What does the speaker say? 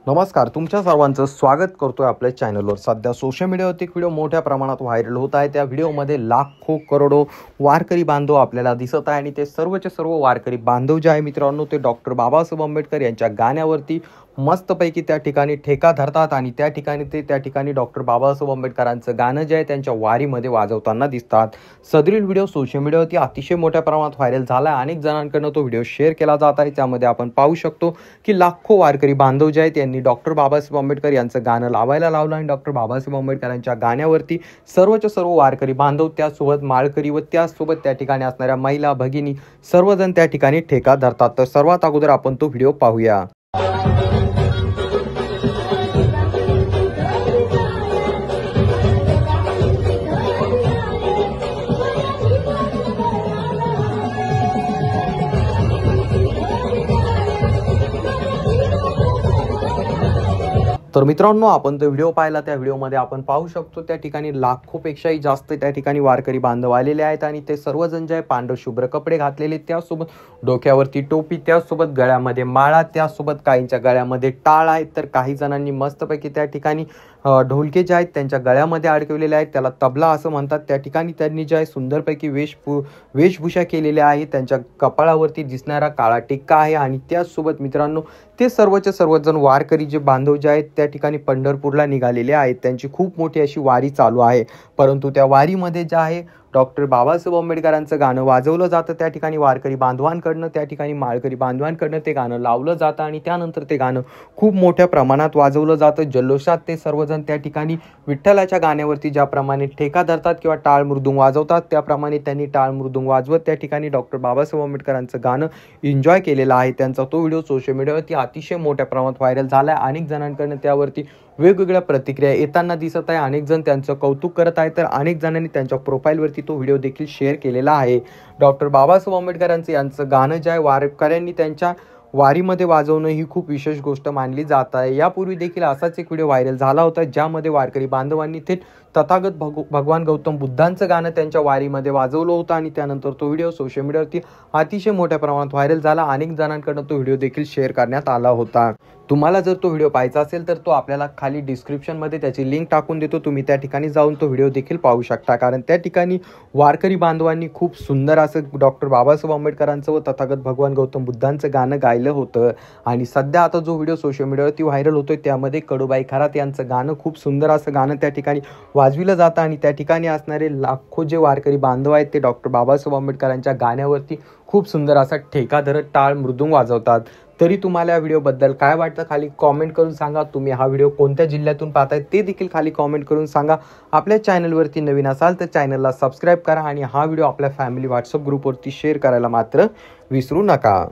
नमस्कार, तुमच्या सर्वांचं स्वागत करतोय आपल्या चॅनलवर। सध्या सोशल मीडियावरती एक व्हिडिओ मोठ्या प्रमाणात व्हायरल होत आहे। त्या व्हिडिओमध्ये लाखो करोडो वारकरी बांधव आपल्याला दिसत आहे आणि ते सर्वचे सर्व वारकरी बांधव जे आहे मित्रांनो, ते डॉक्टर बाबासाहेब आंबेडकर यांच्या गाण्यावरती मस्तपैकी त्या ठिकाणी ठेका धरतात आणि त्या ठिकाणी डॉक्टर बाबासाहेब आंबेडकरांचं गाणं जे आहे त्यांच्या वारीमध्ये वाजवताना दिसतात। सदरील व्हिडिओ सोशल मीडियावरती अतिशय मोठ्या प्रमाणात व्हायरल झाला आहे। अनेक जणांकडून तो व्हिडिओ शेअर केला जात आहे। त्यामध्ये आपण पाहू शकतो की लाखो वारकरी बांधव जे आहेत यांनी डॉक्टर बाबासाहेब आंबेडकर यांचं गाणं लावायला लावलं आणि डॉक्टर बाबासाहेब आंबेडकरांच्या गाण्यावरती सर्वच्या सर्व वारकरी बांधव, त्यासोबत माळकरी व त्यासोबत त्या ठिकाणी असणाऱ्या महिला भगिनी सर्वजण त्या ठिकाणी ठेका धरतात। तर सर्वात अगोदर आपण तो व्हिडिओ पाहूया। तर मित्रांनो, आपण तो व्हिडिओ पाहिला। त्या व्हिडिओमध्ये आपण पाहू शकतो त्या ठिकाणी लाखोपेक्षाही जास्त त्या ठिकाणी वारकरी बांधव आलेले आहेत आणि ते सर्वजण जे आहे पांढरे शुभ्र कपडे घातलेले, त्यासोबत डोक्यावरती टोपी, त्यासोबत गळ्यामध्ये माळा, त्यासोबत काहींच्या गळ्यामध्ये टाळ आहेत, तर काही जणांनी मस्तपैकी त्या ठिकाणी ढोलके जे आहेत त्यांच्या गळ्यामध्ये अडकवलेले आहेत, त्याला तबला असं म्हणतात। त्या ठिकाणी त्यांनी जे आहे सुंदरपैकी वेशभूषा केलेली आहे। त्यांच्या कपाळावरती दिसणारा काळा टिक्का आहे आणि त्याचसोबत मित्रांनो ते सर्वचे सर्वजण वारकरी जे बांधव जे आहेत त्या ठिकाणी पंढरपूरला निघालेले आहेत। त्यांची खूप मोठी अशी वारी चालू आहे, परंतु त्या वारीमध्ये जे आहे डॉक्टर बाबासाहेब आंबेडकरांचं गाणं वाजवलं जातं। त्या ठिकाणी वारकरी बांधवांकडनं, त्या ठिकाणी माळकरी बांधवांकडनं ते गाणं लावलं जातं आणि त्यानंतर ते गाणं खूप मोठ्या प्रमाणात वाजवलं जातं। जल्लोषात ते सर्वजण त्या ठिकाणी विठ्ठलाच्या गाण्यावरती ज्याप्रमाणे ठेका धरतात किंवा टाळ मृदुंग वाजवतात, त्याप्रमाणे त्यांनी टाळ मृदुंग वाजवत त्या ठिकाणी डॉक्टर बाबासाहेब आंबेडकरांचं गाणं एन्जॉय केलेलं आहे। त्यांचा तो व्हिडिओ सोशल मीडियावरती अतिशय मोठ्या प्रमाणात व्हायरल झाला आहे। अनेक जणांकडनं त्यावरती वेगवेगळ्या प्रतिक्रिया येताना दिसत आहे। अनेक जण त्यांचं कौतुक करत आहेत, तर अनेक जणांनी त्यांच्या प्रोफाईलवरती तो व्हिडिओ देखील शेअर केलेला आहे। डॉक्टर बाबासाहेब आंबेडकरांचं यांचं गाणं जे आहे वारकऱ्यांनी त्यांच्या वारीमध्ये वाजवणं ही खूप विशेष गोष्ट मानली जात आहे। यापूर्वी देखील असाच एक व्हिडिओ व्हायरल झाला होता, ज्यामध्ये वारकरी बांधवांनी थेट तथागत भगवान गौतम बुद्धांचं गाणं त्यांच्या वारीमध्ये वाजवलं होतं आणि त्यानंतर तो व्हिडिओ सोशल मीडियावरती अतिशय मोठ्या प्रमाणात व्हायरल झाला। अनेक जणांकडून तो व्हिडिओ देखील शेअर करण्यात आला होता। तुम्हाला जर तो व्हिडिओ पाहायचा असेल तर तो आपल्याला खाली डिस्क्रिप्शनमध्ये त्याची लिंक टाकून देतो, तुम्ही त्या ठिकाणी जाऊन तो व्हिडिओ देखील पाहू शकता। कारण त्या ठिकाणी वारकरी बांधवांनी खूप सुंदर असं डॉक्टर बाबासाहेब आंबेडकरांचं व तथागत भगवान गौतम बुद्धांचं गाणं गायलं होतं। आणि सध्या आता जो व्हिडिओ सोशल मीडियावरती व्हायरल होतोय त्यामध्ये कडूबाई खरात यांचं गाणं, खूप सुंदर असं गाणं त्या ठिकाणी वाजविलं जातं आणि त्या ठिकाणी असणारे लाखो जे वारकरी बांधव आहेत ते डॉक्टर बाबासाहेब आंबेडकरांच्या गाण्यावरती खूप सुंदर असा ठेका धरत टाळ मृदुंग वाजवतात। तरी तुम्हाला या व्हिडिओबद्दल काय वाटतं खाली कॉमेंट करून सांगा। तुम्ही हा व्हिडिओ कोणत्या जिल्ह्यातून पाहताय ते देखील खाली कॉमेंट करून सांगा। आपल्या चॅनलवरती नवीन असाल तर चॅनलला सबस्क्राईब करा आणि हा व्हिडिओ आपल्या फॅमिली व्हॉट्सअप ग्रुपवरती शेअर करायला मात्र विसरू नका।